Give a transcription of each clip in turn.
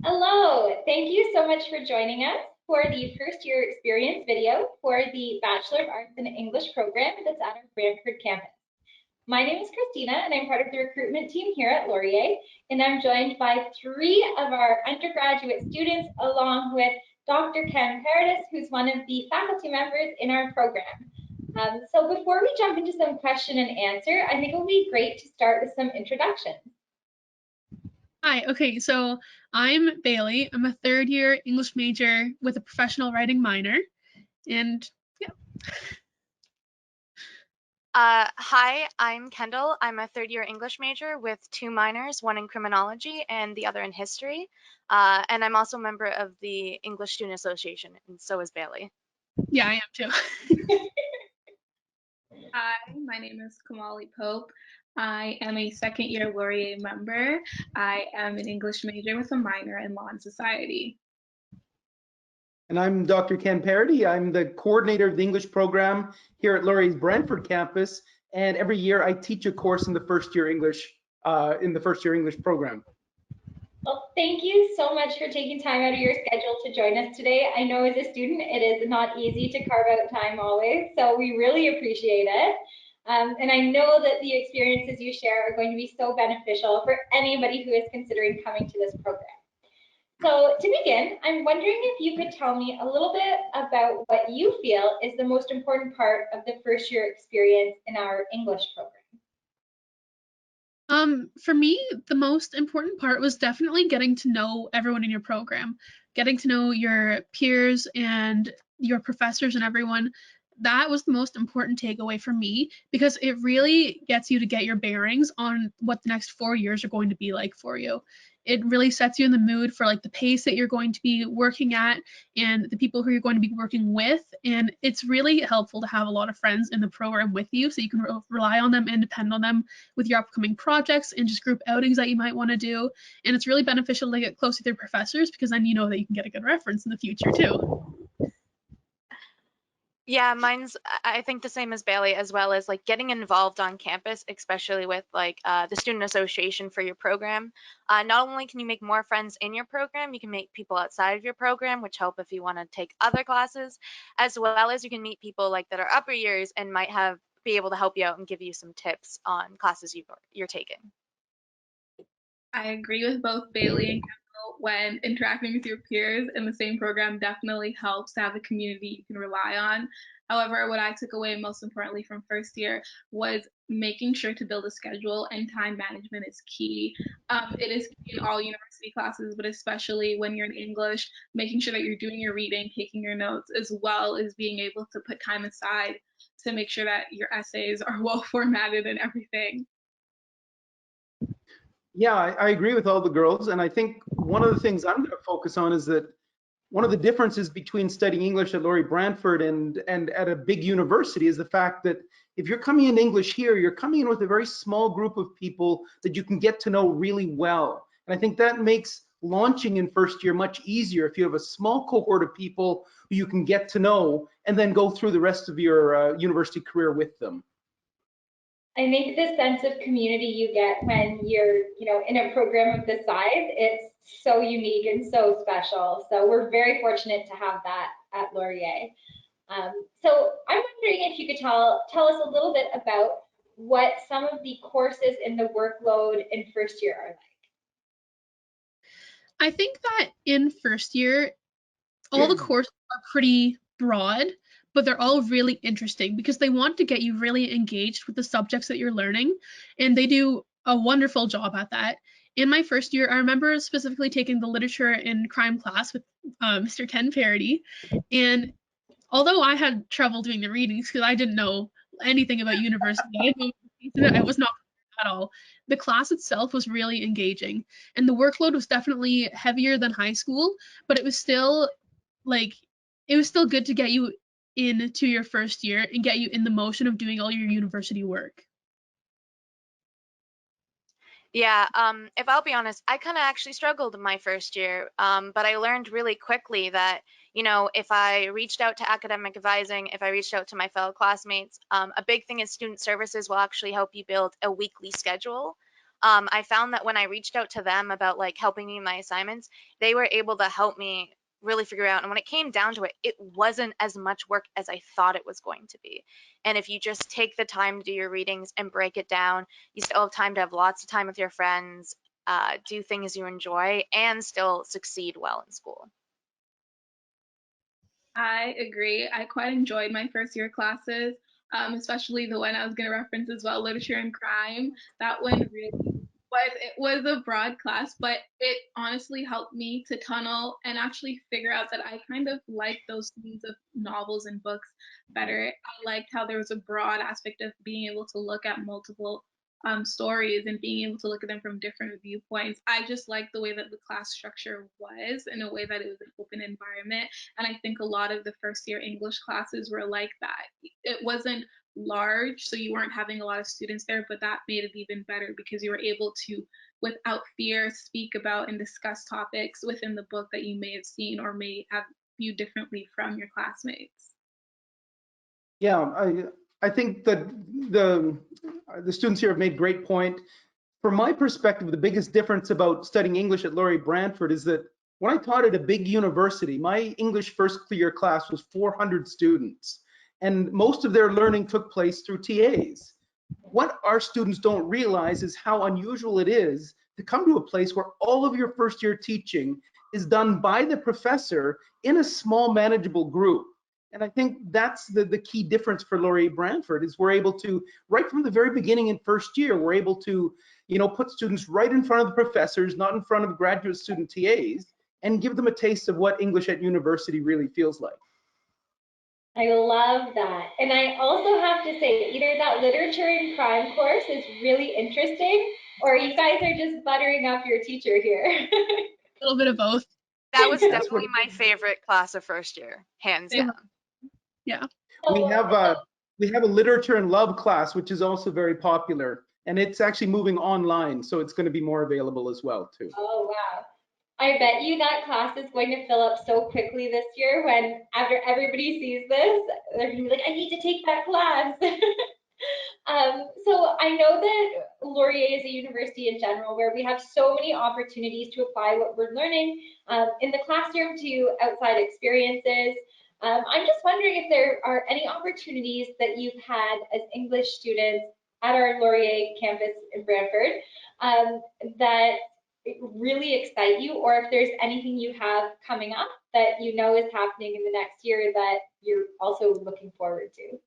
Hello, thank you so much for joining us for the first year experience video for the Bachelor of Arts in English program that's at our Brantford campus. My name is Christina and I'm part of the recruitment team here at Laurier, and I'm joined by three of our undergraduate students along with Dr. Ken Paradis, who's one of the faculty members in our program. So before we jump into some question and answer, I think it would be great to start with some introductions. Hi, okay, so I'm Bailey. I'm a third year English major with a professional writing minor. And yeah. Hi, I'm Kendall. I'm a third year English major with two minors, one in criminology and the other in history. And I'm also a member of the English Student Association, and so is Bailey. Yeah, I am too. Hi, my name is Kamali Pope. I am a second year Laurier member. I am an English major with a minor in law and society. And I'm Dr. Ken Parody. I'm the coordinator of the English program here at Laurier's Brantford campus. And every year I teach a course in the first year English program. Well, thank you so much for taking time out of your schedule to join us today. I know as a student, it is not easy to carve out time always, so we really appreciate it. And I know that the experiences you share are going to be so beneficial for anybody who is considering coming to this program. So to begin, I'm wondering if you could tell me a little bit about what you feel is the most important part of the first year experience in our English program. For me, the most important part was definitely getting to know everyone in your program, getting to know your peers and your professors and everyone. That was the most important takeaway for me because it really gets you to get your bearings on what the next 4 years are going to be like for you. It really sets you in the mood for like the pace that you're going to be working at and the people who you're going to be working with. And it's really helpful to have a lot of friends in the program with you so you can rely on them and depend on them with your upcoming projects and just group outings that you might want to do. And it's really beneficial to get close with your professors because then you know that you can get a good reference in the future too. Yeah, I think the same as Bailey, as well as like getting involved on campus, especially with like the student association for your program. Not only can you make more friends in your program, you can meet people outside of your program, which help if you want to take other classes, as well as you can meet people like that are upper years and might be able to help you out and give you some tips on classes you're taking. I agree with both Bailey and Kendall when interacting with your peers in the same program definitely helps to have a community you can rely on. However, what I took away most importantly from first year was making sure to build a schedule, and time management is key. It is key in all university classes, but especially when you're in English, making sure that you're doing your reading, taking your notes, as well as being able to put time aside to make sure that your essays are well formatted and everything. Yeah, I agree with all the girls. And I think one of the things I'm going to focus on is that one of the differences between studying English at Laurier Brantford and at a big university is the fact that if you're coming in English here, you're coming in with a very small group of people that you can get to know really well. And I think that makes launching in first year much easier if you have a small cohort of people who you can get to know and then go through the rest of your university career with them. I think the sense of community you get when you're, in a program of this size, it's so unique and so special. So we're very fortunate to have that at Laurier. So I'm wondering if you could tell us a little bit about what some of the courses in the workload in first year are like. I think that in first year, all the courses are pretty broad, but they're all really interesting because they want to get you really engaged with the subjects that you're learning, and they do a wonderful job at that. In my first year, I remember specifically taking the literature and crime class with Mr. Ken Parody, and although I had trouble doing the readings because I didn't know anything about university, I was not at all. The class itself was really engaging, and the workload was definitely heavier than high school, but it was still like it was still good to get you into your first year and get you in the motion of doing all your university work. Yeah, if I'll be honest, I kind of actually struggled in my first year, but I learned really quickly that, if I reached out to academic advising, if I reached out to my fellow classmates, a big thing is student services will actually help you build a weekly schedule. I found that when I reached out to them about like helping me in my assignments, they were able to help me really figure out. And when it came down to it, it wasn't as much work as I thought it was going to be. And if you just take the time to do your readings and break it down, you still have time to have lots of time with your friends, do things you enjoy, and still succeed well in school. I agree. I quite enjoyed my first year classes, especially the one I was going to reference as well, literature and crime. That one really was a broad class, but it honestly helped me to tunnel and actually figure out that I kind of liked those themes of novels and books better. I liked how there was a broad aspect of being able to look at multiple stories and being able to look at them from different viewpoints. I just liked the way that the class structure was, in a way that it was an open environment. And I think a lot of the first year English classes were like that. It wasn't large, so you weren't having a lot of students there, but that made it even better because you were able to, without fear, speak about and discuss topics within the book that you may have seen or may have viewed differently from your classmates. Yeah, I think that the students here have made great point. From my perspective, the biggest difference about studying English at Laurier Brantford is that when I taught at a big university, my English first year class was 400 students, and most of their learning took place through TAs. What our students don't realize is how unusual it is to come to a place where all of your first year teaching is done by the professor in a small manageable group. And I think that's the key difference for Laurier Brantford is we're able to, right from the very beginning in first year, we're able to, put students right in front of the professors, not in front of graduate student TAs, and give them a taste of what English at university really feels like. I love that. And I also have to say, either that literature and crime course is really interesting, or you guys are just buttering up your teacher here. A little bit of both. That was definitely my favorite class of first year, hands down. Yeah. We have a literature and love class, which is also very popular, and it's actually moving online, so it's going to be more available as well too. Oh, wow. I bet you that class is going to fill up so quickly this year when after everybody sees this, they're going to be like, I need to take that class. So I know that Laurier is a university in general where we have so many opportunities to apply what we're learning in the classroom to outside experiences. I'm just wondering if there are any opportunities that you've had as English students at our Laurier campus in Brantford that really excite you, or if there's anything you have coming up that you know is happening in the next year that you're also looking forward to.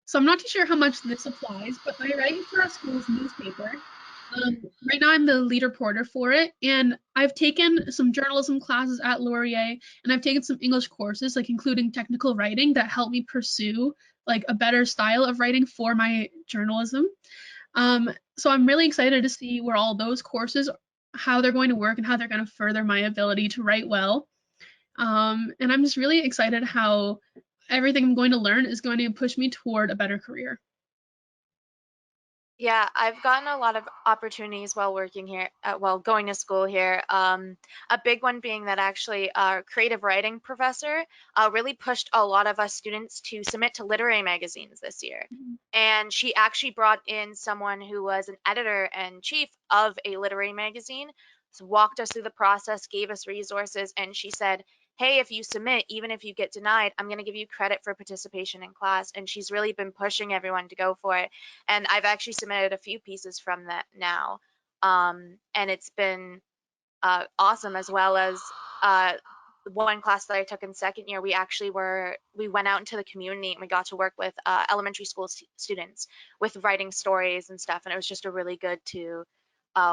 So I'm not too sure how much this applies, but I write for our school's newspaper. Right now I'm the lead reporter for it, and I've taken some journalism classes at Laurier, and I've taken some English courses, like including technical writing, that help me pursue like a better style of writing for my journalism. So I'm really excited to see where all those courses, how they're going to work and how they're going to further my ability to write well. And I'm just really excited how everything I'm going to learn is going to push me toward a better career. Yeah, I've gotten a lot of opportunities while working here, while going to school here. A big one being that actually our creative writing professor really pushed a lot of us students to submit to literary magazines this year. And she actually brought in someone who was an editor and chief of a literary magazine, so walked us through the process, gave us resources, and she said, hey, if you submit, even if you get denied, I'm going to give you credit for participation in class. And she's really been pushing everyone to go for it. And I've actually submitted a few pieces from that now. And it's been awesome, as well as one class that I took in second year, we went out into the community and we got to work with elementary school students with writing stories and stuff. And it was just a really good to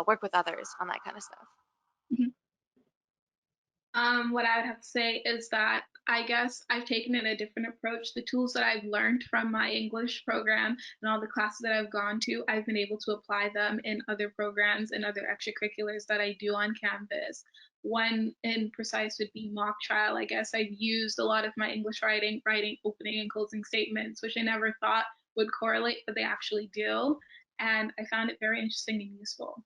work with others on that kind of stuff. Mm-hmm. What I would have to say is that I guess I've taken in a different approach. The tools that I've learned from my English program and all the classes that I've gone to, I've been able to apply them in other programs and other extracurriculars that I do on campus. One in precise would be mock trial. I guess I've used a lot of my English writing opening and closing statements, which I never thought would correlate, but they actually do. And I found it very interesting and useful.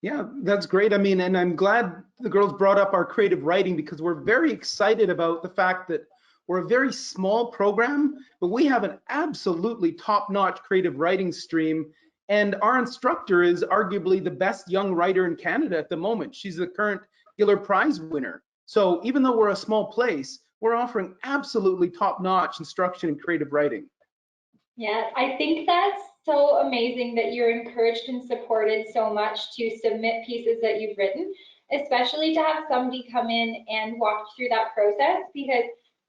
Yeah, that's great. I mean, and I'm glad the girls brought up our creative writing because we're very excited about the fact that we're a very small program, but we have an absolutely top-notch creative writing stream. And our instructor is arguably the best young writer in Canada at the moment. She's the current Giller Prize winner. So even though we're a small place, we're offering absolutely top-notch instruction in creative writing. Yeah, I think that's so amazing that you're encouraged and supported so much to submit pieces that you've written, especially to have somebody come in and walk through that process, because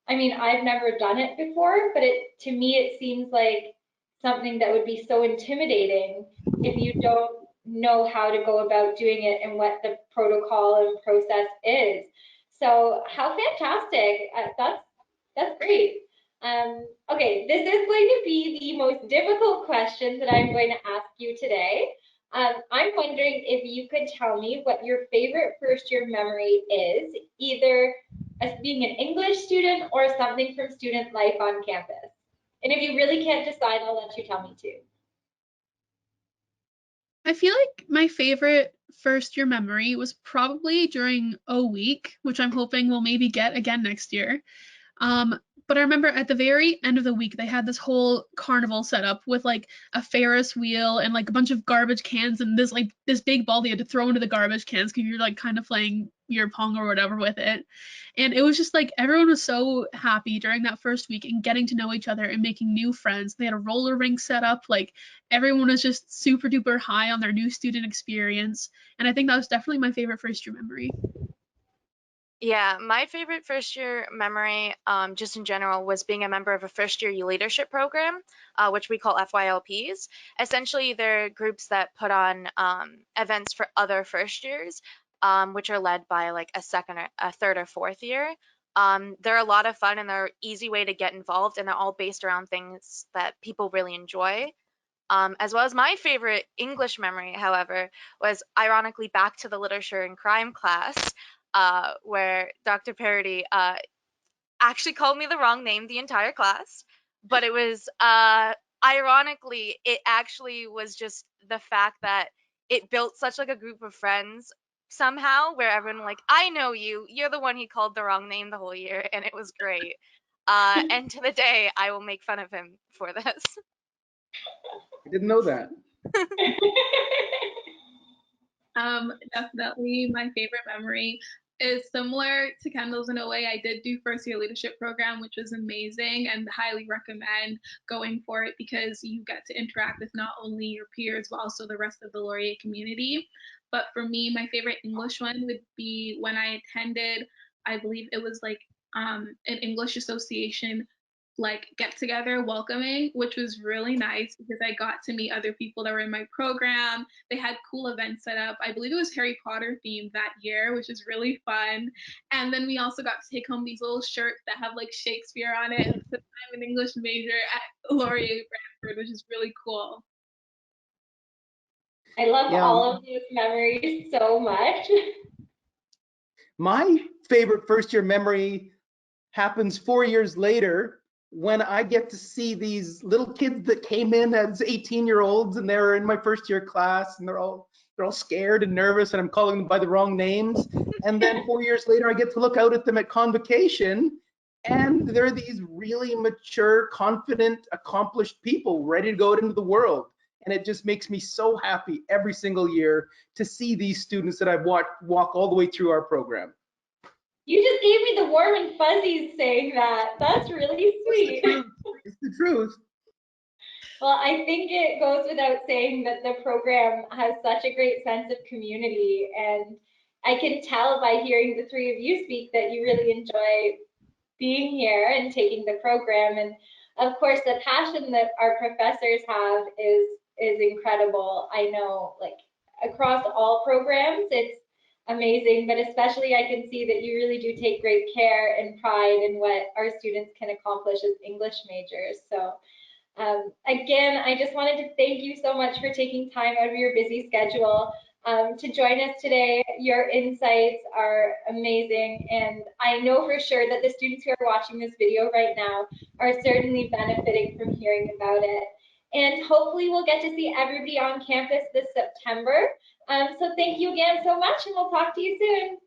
I mean, I've never done it before, but to me it seems like something that would be so intimidating if you don't know how to go about doing it and what the protocol and process is. So how fantastic. That's great. Okay, this is going to be the most difficult question that I'm going to ask you today. I'm wondering if you could tell me what your favorite first year memory is, either as being an English student or something from student life on campus. And if you really can't decide, I'll let you tell me too. I feel like my favorite first year memory was probably during O Week, which I'm hoping we'll maybe get again next year. But I remember at the very end of the week, they had this whole carnival set up with like a Ferris wheel and like a bunch of garbage cans and this big ball they had to throw into the garbage cans because you're like kind of playing beer pong or whatever with it. And it was just like everyone was so happy during that first week and getting to know each other and making new friends. They had a roller rink set up. Like everyone was just super duper high on their new student experience. And I think that was definitely my favorite first year memory. Yeah, my favorite first year memory, just in general, was being a member of a first year leadership program, which we call FYLPs. Essentially, they're groups that put on events for other first years, which are led by like a second or a third or fourth year. They're a lot of fun and they're an easy way to get involved, and they're all based around things that people really enjoy. As well as my favorite English memory, however, was ironically back to the literature and crime class, where Dr. Parody actually called me the wrong name the entire class. But it was, ironically, it actually was just the fact that it built such like a group of friends somehow where everyone like, I know you, you're the one he called the wrong name the whole year, and it was great. And to the day, I will make fun of him for this. I didn't know that. Definitely my favorite memory is similar to Kendall's in a way. I did do first year leadership program, which was amazing, and highly recommend going for it because you get to interact with not only your peers but also the rest of the Laurier community. But for me, my favorite English one would be when I attended, I believe it was like an English association like get together welcoming, which was really nice because I got to meet other people that were in my program. They had cool events set up. I believe it was Harry Potter themed that year, which is really fun. And then we also got to take home these little shirts that have like Shakespeare on it. And since I'm an English major at Laurier Brantford, which is really cool. I love Yeah. all of these memories so much. My favorite first year memory happens 4 years later when I get to see these little kids that came in as 18-year-olds and they're in my first year class and they're all scared and nervous and I'm calling them by the wrong names. And then 4 years later, I get to look out at them at convocation and they're these really mature, confident, accomplished people ready to go out into the world. And it just makes me so happy every single year to see these students that I've watched walk all the way through our program. You just gave me the warm and fuzzies saying that. That's really sweet. It's the truth. Well, I think it goes without saying that the program has such a great sense of community, and I can tell by hearing the three of you speak that you really enjoy being here and taking the program. And of course, the passion that our professors have is incredible. I know, like across all programs, it's amazing, but especially I can see that you really do take great care and pride in what our students can accomplish as English majors. So again, I just wanted to thank you so much for taking time out of your busy schedule to join us today. Your insights are amazing, and I know for sure that the students who are watching this video right now are certainly benefiting from hearing about it. And hopefully we'll get to see everybody on campus this September. So thank you again so much, and we'll talk to you soon.